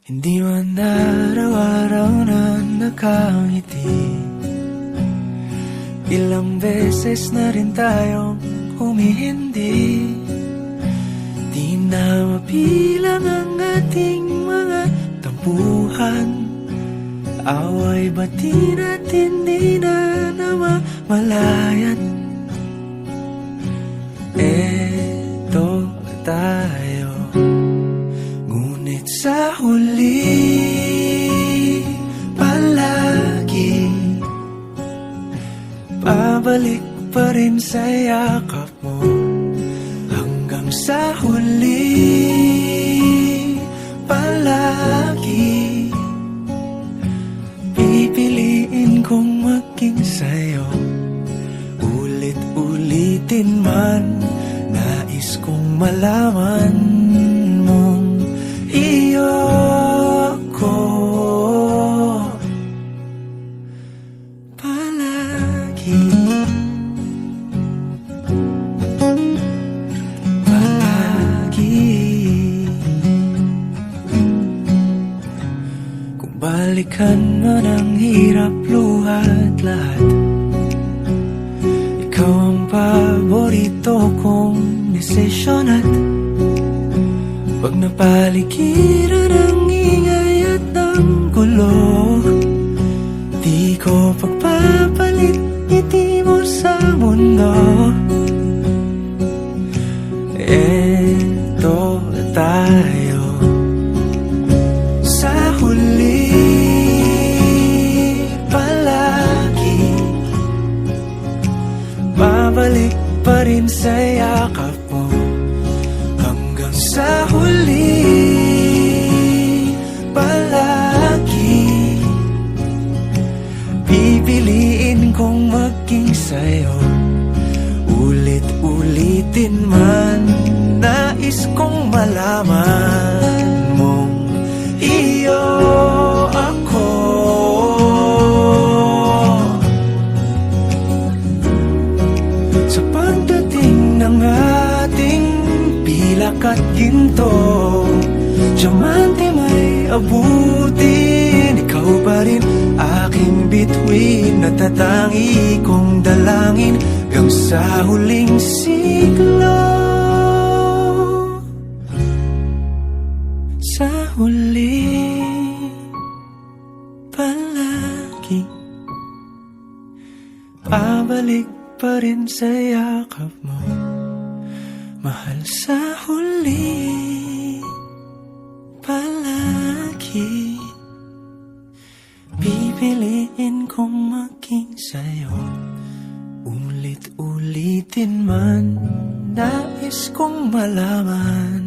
Hindi man araw-araw na nakangiti, ilang beses na rin tayong humihindi. Di na mapilang ang ating mga tampuhan, away bati natin di na namamalayan. Eto tayo, ngunit sa huli palagi pabalik pa rin sa yakap mo. Hanggang sa huli palagi pipiliin kong maging sa'yo. Ulit-ulitin man, nais kong malaman mong iyo ko palagi. Kung balikan man ang hirap, luhat lahat, ikaw ang paborito kong desisyon. At pag napaligiran ang ingay at ng gulo, di ko pagpapalit ngiti mo sa mundo. Eto tayo, sa huli palagi babalik pa rin sa yakap mo. Hanggang sa huli palagi pipiliin kong maging sa'yo. Ulit-ulitin man, nais kong malaman mong iyo ako. Sa pagdating ng ating pilak at ginto, diamante may abutin, ikaw pa rin aking bituin, natatangi kong dalangin hanggang sa huling siglo. Sa huli palagi pabalik pa rin sa yakap mo, mahal. Sa huli palagi pipiliin kong maging sa'yo. Ulit-ulitin man, nais kong malaman